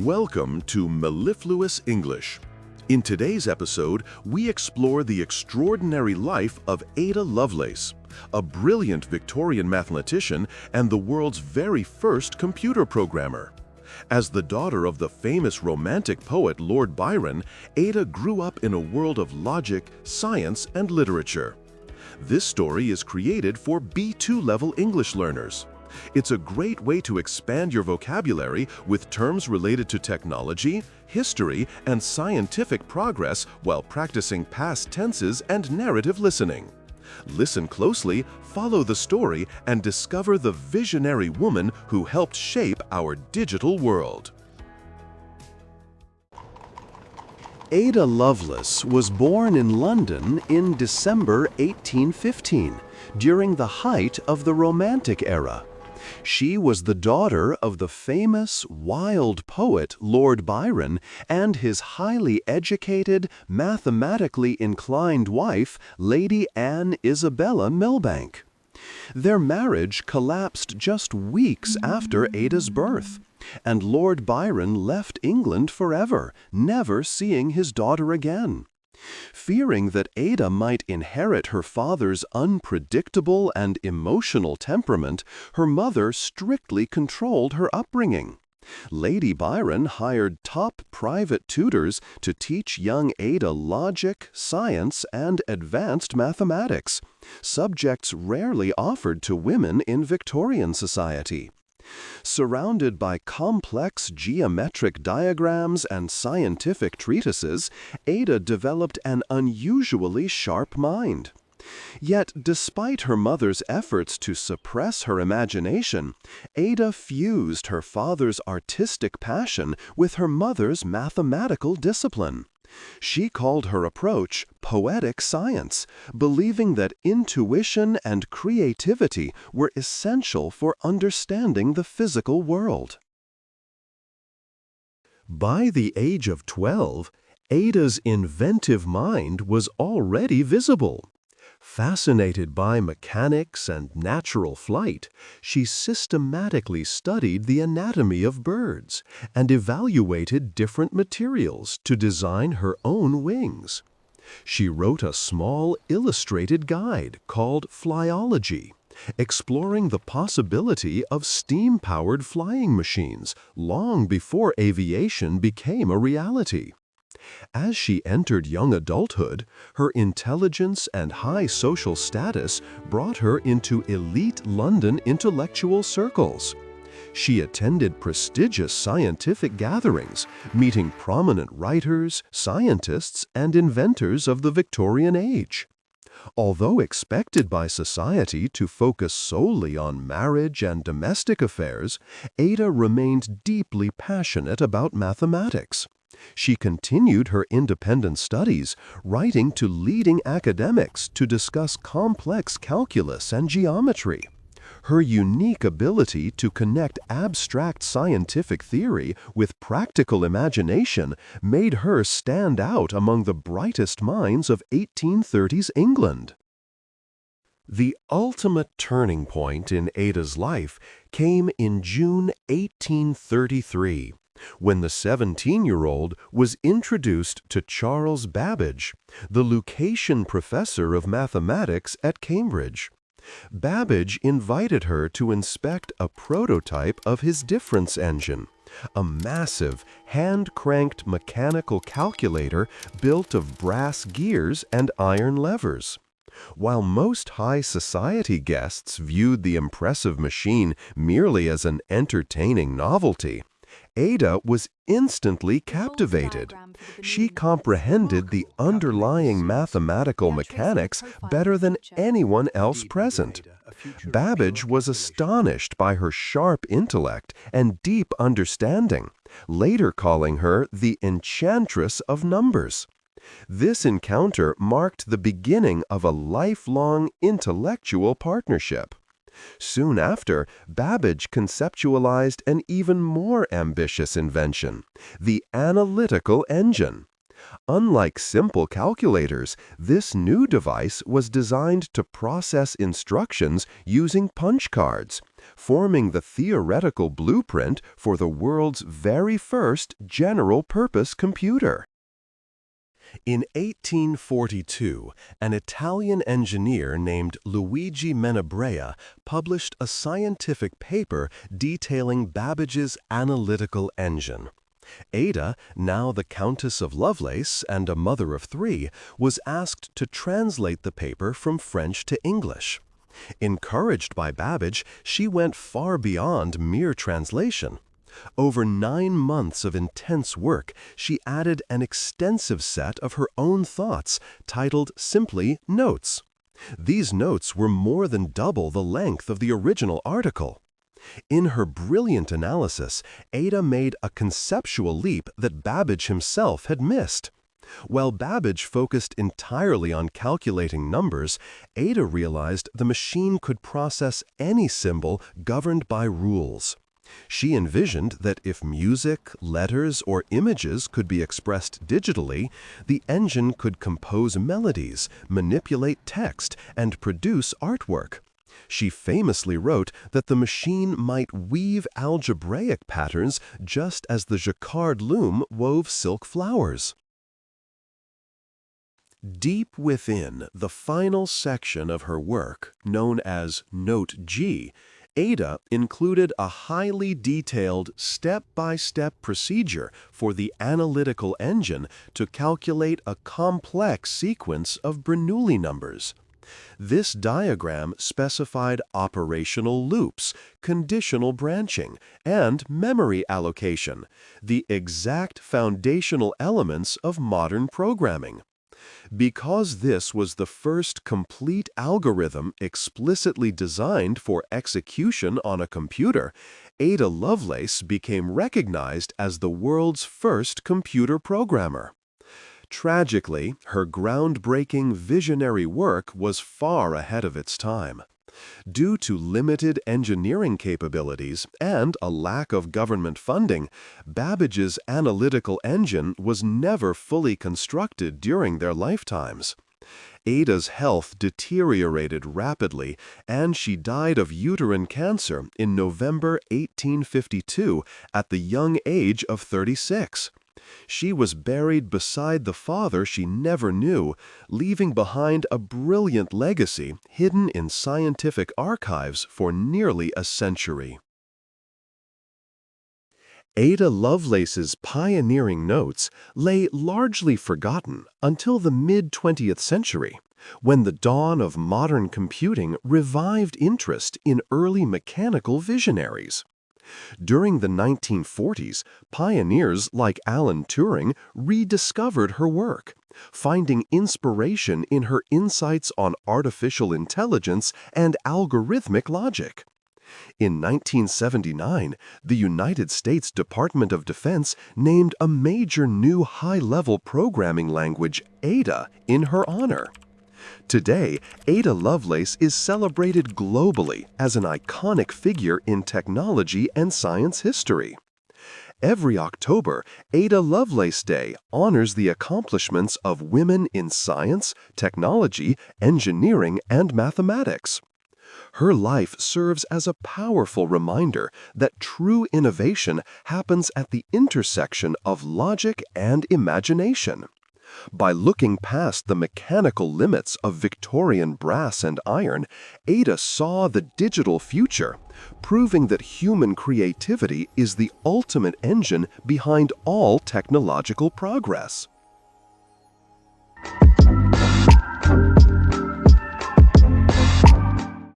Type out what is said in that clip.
Welcome to Mellifluous English. In today's episode, we explore the extraordinary life of Ada Lovelace, a brilliant Victorian mathematician and the world's very first computer programmer. As the daughter of the famous Romantic poet Lord Byron, Ada grew up in a world of logic, science, and literature. This story is created for B2 level English learners. It's a great way to expand your vocabulary with terms related to technology, history, and scientific progress while practicing past tenses and narrative listening. Listen closely, follow the story, and discover the visionary woman who helped shape our digital world. Ada Lovelace was born in London in December 1815, during the height of the Romantic era. She was the daughter of the famous, wild poet Lord Byron and his highly educated, mathematically inclined wife, Lady Anne Isabella Milbank. Their marriage collapsed just weeks after Ada's birth, and Lord Byron left England forever, never seeing his daughter again. Fearing that Ada might inherit her father's unpredictable and emotional temperament, her mother strictly controlled her upbringing. Lady Byron hired top private tutors to teach young Ada logic, science, and advanced mathematics, subjects rarely offered to women in Victorian society. Surrounded by complex geometric diagrams and scientific treatises, Ada developed an unusually sharp mind. Yet, despite her mother's efforts to suppress her imagination, Ada fused her father's artistic passion with her mother's mathematical discipline. She called her approach poetic science, believing that intuition and creativity were essential for understanding the physical world. By the age of 12, Ada's inventive mind was already visible. Fascinated by mechanics and natural flight, she systematically studied the anatomy of birds and evaluated different materials to design her own wings. She wrote a small illustrated guide called Flyology, exploring the possibility of steam-powered flying machines long before aviation became a reality. As she entered young adulthood, her intelligence and high social status brought her into elite London intellectual circles. She attended prestigious scientific gatherings, meeting prominent writers, scientists, and inventors of the Victorian age. Although expected by society to focus solely on marriage and domestic affairs, Ada remained deeply passionate about mathematics. She continued her independent studies, writing to leading academics to discuss complex calculus and geometry. Her unique ability to connect abstract scientific theory with practical imagination made her stand out among the brightest minds of 1830s England. The ultimate turning point in Ada's life came in June 1833. When the 17-year-old was introduced to Charles Babbage, the Lucasian professor of mathematics at Cambridge. Babbage invited her to inspect a prototype of his difference engine, a massive, hand-cranked mechanical calculator built of brass gears and iron levers. While most high society guests viewed the impressive machine merely as an entertaining novelty, Ada was instantly captivated. She comprehended the underlying mathematical mechanics better than anyone else present. Babbage was astonished by her sharp intellect and deep understanding, later calling her the Enchantress of numbers. This encounter marked the beginning of a lifelong intellectual partnership. Soon after, Babbage conceptualized an even more ambitious invention, the analytical engine. Unlike simple calculators, this new device was designed to process instructions using punch cards, forming the theoretical blueprint for the world's very first general-purpose computer. In 1842, an Italian engineer named Luigi Menabrea published a scientific paper detailing Babbage's analytical engine. Ada, now the Countess of Lovelace and a mother of three, was asked to translate the paper from French to English. Encouraged by Babbage, she went far beyond mere translation. Over 9 months of intense work, she added an extensive set of her own thoughts, titled simply Notes. These notes were more than double the length of the original article. In her brilliant analysis, Ada made a conceptual leap that Babbage himself had missed. While Babbage focused entirely on calculating numbers, Ada realized the machine could process any symbol governed by rules. She envisioned that if music, letters, or images could be expressed digitally, the engine could compose melodies, manipulate text, and produce artwork. She famously wrote that the machine might weave algebraic patterns just as the jacquard loom wove silk flowers. Deep within the final section of her work, known as Note G, Ada included a highly detailed step-by-step procedure for the analytical engine to calculate a complex sequence of Bernoulli numbers. This diagram specified operational loops, conditional branching, and memory allocation, the exact foundational elements of modern programming. Because this was the first complete algorithm explicitly designed for execution on a computer, Ada Lovelace became recognized as the world's first computer programmer. Tragically, her groundbreaking visionary work was far ahead of its time. Due to limited engineering capabilities and a lack of government funding, Babbage's analytical engine was never fully constructed during their lifetimes. Ada's health deteriorated rapidly, and she died of uterine cancer in November 1852 at the young age of 36. She was buried beside the father she never knew, leaving behind a brilliant legacy hidden in scientific archives for nearly a century. Ada Lovelace's pioneering notes lay largely forgotten until the mid-20th century, when the dawn of modern computing revived interest in early mechanical visionaries. During the 1940s, pioneers like Alan Turing rediscovered her work, finding inspiration in her insights on artificial intelligence and algorithmic logic. In 1979, the United States Department of Defense named a major new high-level programming language, Ada, in her honor. Today, Ada Lovelace is celebrated globally as an iconic figure in technology and science history. Every October, Ada Lovelace Day honors the accomplishments of women in science, technology, engineering, and mathematics. Her life serves as a powerful reminder that true innovation happens at the intersection of logic and imagination. By looking past the mechanical limits of Victorian brass and iron, Ada saw the digital future, proving that human creativity is the ultimate engine behind all technological progress.